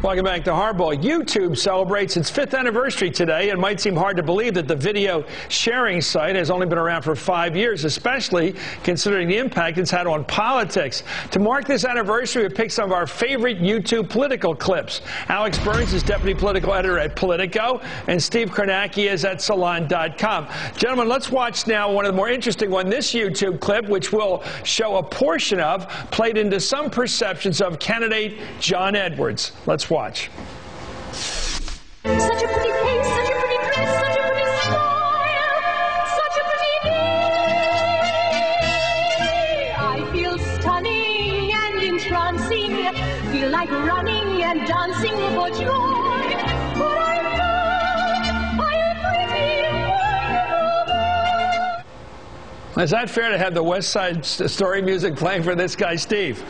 Welcome back to Hardball. YouTube celebrates its 5th anniversary today. It might seem hard to believe that the video sharing site has only been around for 5 years, especially considering the impact it's had on politics. To mark this anniversary, we picked some of our favorite YouTube political clips. Alex Burns is deputy political editor at Politico, and Steve Kornacki is at Salon.com. Gentlemen, let's watch now one of the more interesting ones. This YouTube clip, which we'll show a portion of, played into some perceptions of candidate John Edwards. Let's watch. Such a pretty face, such a pretty dress, such a pretty smile, such a pretty day. I feel stunning and entrancing, feel like running and dancing for joy. But I'm pretty wonderful. Is that fair to have the West Side Story music playing for this guy, Steve?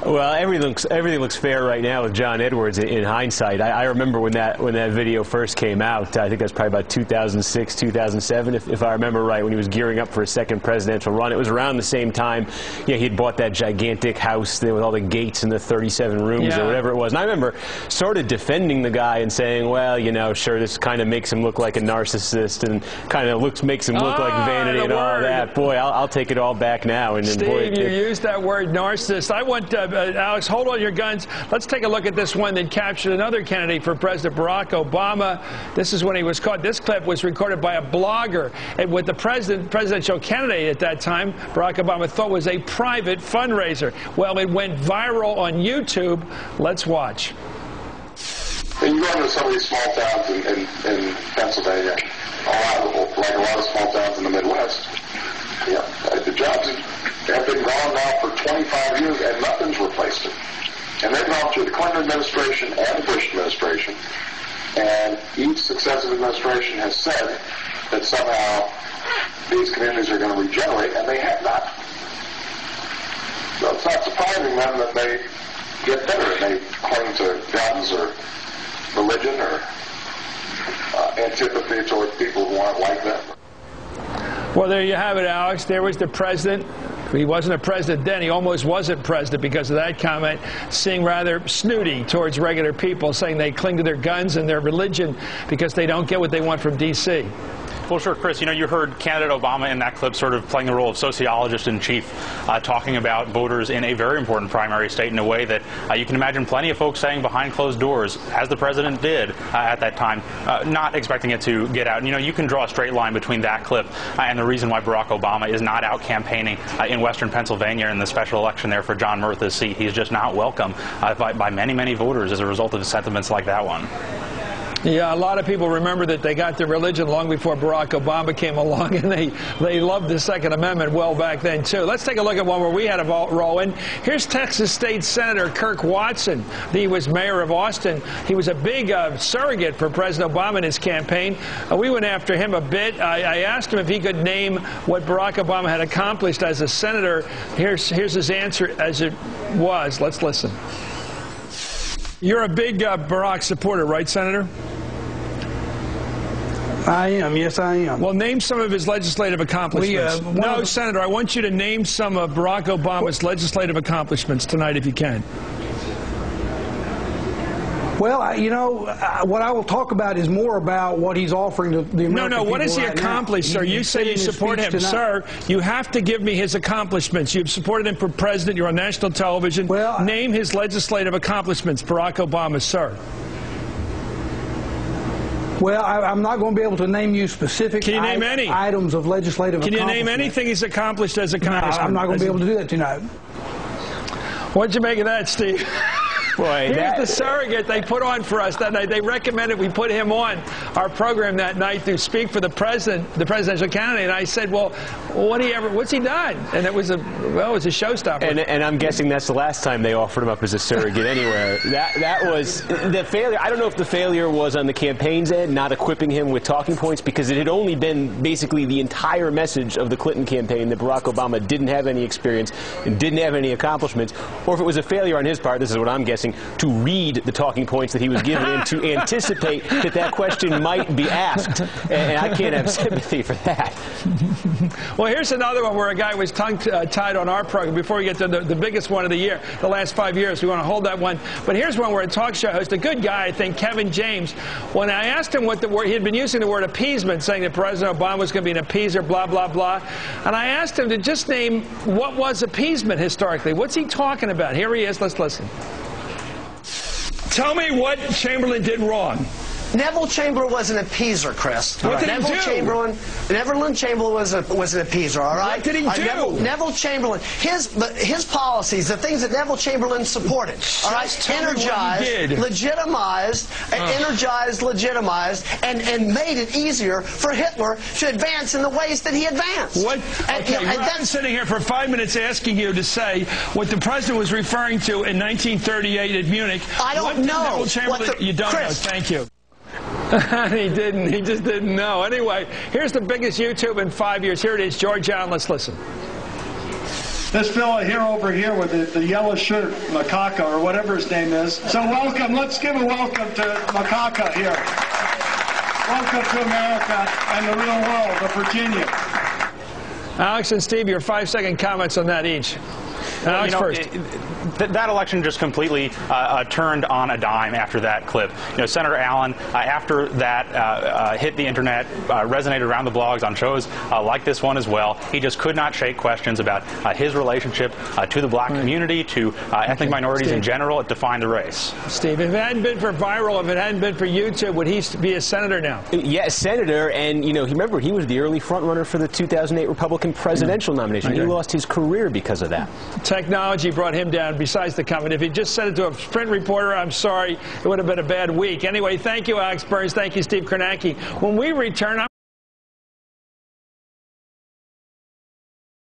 Well, everything looks fair right now with John Edwards in hindsight. I remember when that video first came out. I think that was probably about 2006, 2007, if I remember right, when he was gearing up for a second presidential run. It was around the same time, he had bought that gigantic house there with all the gates and the 37 rooms or whatever it was. And I remember sort of defending the guy and saying, well, you know, sure, this kind of makes him look like a narcissist and kind of makes him look like vanity and all that. Boy, I'll take it all back now. And Steve, boy, you used that word narcissist. I want Alex, hold on your guns. Let's take a look at this one that captured another candidate for President Barack Obama. This is when he was caught. This clip was recorded by a blogger and with the presidential candidate at that time, Barack Obama, thought was a private fundraiser. Well, it went viral on YouTube. Let's watch. And you go into some of these small towns in Pennsylvania, like a lot of small towns in the Midwest. The jobs have been gone now for 25 years and nothing's replaced it. And they've gone through the Clinton administration and the Bush administration, and each successive administration has said that somehow these communities are going to regenerate, and they have not. So it's not surprising then that they get better and they cling to guns or religion or antipathy toward people who aren't like them. Well, there you have it, Alex. There was the president. He wasn't a president then. He almost wasn't president because of that comment, seeming rather snooty towards regular people, saying they cling to their guns and their religion because they don't get what they want from D.C. Well, sure, Chris, you know, you heard candidate Obama in that clip sort of playing the role of sociologist in chief, talking about voters in a very important primary state in a way that you can imagine plenty of folks saying behind closed doors, as the president did at that time, not expecting it to get out. And, you know, you can draw a straight line between that clip and the reason why Barack Obama is not out campaigning in western Pennsylvania in the special election there for John Murtha's seat. He's just not welcome by many, many voters as a result of sentiments like that one. Yeah, a lot of people remember that they got their religion long before Barack Obama came along, and they loved the Second Amendment well back then, too. Let's take a look at one where we had a roll in. Here's Texas State Senator Kirk Watson. He was mayor of Austin. He was a big surrogate for President Obama in his campaign. We went after him a bit. I asked him if he could name what Barack Obama had accomplished as a senator. Here's his answer as it was. Let's listen. You're a big Barack supporter, right, Senator? I am. Yes, I am. Well, name some of his legislative accomplishments. No, Senator, I want you to name some of Barack Obama's legislative accomplishments tonight, if you can. Well, you know, what I will talk about is more about what he's offering to the American people. No, what has he accomplished, sir? You say you support him. Sir, you have to give me his accomplishments. You've supported him for president. You're on national television. Well, name his legislative accomplishments, Barack Obama, sir. Well, I'm not going to be able to name you specific items of legislative accomplishment. Can you name anything he's accomplished as a congressman? No, I'm not going to be able to do that tonight. What'd you make of that, Steve? Boy, here's the surrogate they put on for us that night. They recommended we put him on our program that night to speak for the president, the presidential candidate. And I said, well, what's he done? And it was a showstopper. And I'm guessing that's the last time they offered him up as a surrogate anywhere. That was the failure. I don't know if the failure was on the campaign's end, not equipping him with talking points, because it had only been basically the entire message of the Clinton campaign that Barack Obama didn't have any experience and didn't have any accomplishments, or if it was a failure on his part. This is what I'm guessing. guessing, to read the talking points that he was given and to anticipate that question might be asked. And I can't have sympathy for that. Well, here's another one where a guy was tongue-tied on our program before we get to the biggest one of the year, the last 5 years. We want to hold that one. But here's one where a talk show host, a good guy, I think, Kevin James, when I asked him what the word, he had been using the word appeasement, saying that President Obama was going to be an appeaser, blah, blah, blah. And I asked him to just name what was appeasement historically. What's he talking about? Here he is. Let's listen. Tell me what Chamberlain did wrong. Neville Chamberlain was an appeaser, Chris. What did he do? Neville Chamberlain was an appeaser, all right? What did he do? Neville Chamberlain, his policies, the things that Neville Chamberlain supported, all right? Energized, legitimized, and made it easier for Hitler to advance in the ways that he advanced. What? Okay, I've been sitting here for 5 minutes asking you to say what the president was referring to in 1938 at Munich. I don't know. You don't know. Thank you. He didn't. He just didn't know. Anyway, here's the biggest YouTube in 5 years. Here it is. George Allen. Let's listen. This fellow here over here with the yellow shirt, Makaka, or whatever his name is. So welcome. Let's give a welcome to Makaka here. Welcome to America and the real world of Virginia. Alex and Steve, your 5-second comments on that each. Alex first. That election just completely turned on a dime after that clip. You know, Senator Allen, after that hit the internet, resonated around the blogs on shows like this one as well. He just could not shake questions about his relationship to the black community, to ethnic minorities in general. It defined the race. Steve, if it hadn't been for viral, if it hadn't been for YouTube, would he be a senator now? Yeah, senator, and you know, remember he was the early front runner for the 2008 Republican presidential nomination. He lost his career because of that. Technology brought him down. Besides the comment, if he just sent it to a print reporter, I'm sorry, it would have been a bad week. Anyway, thank you, Alex Burns. Thank you, Steve Kornacki. When we return,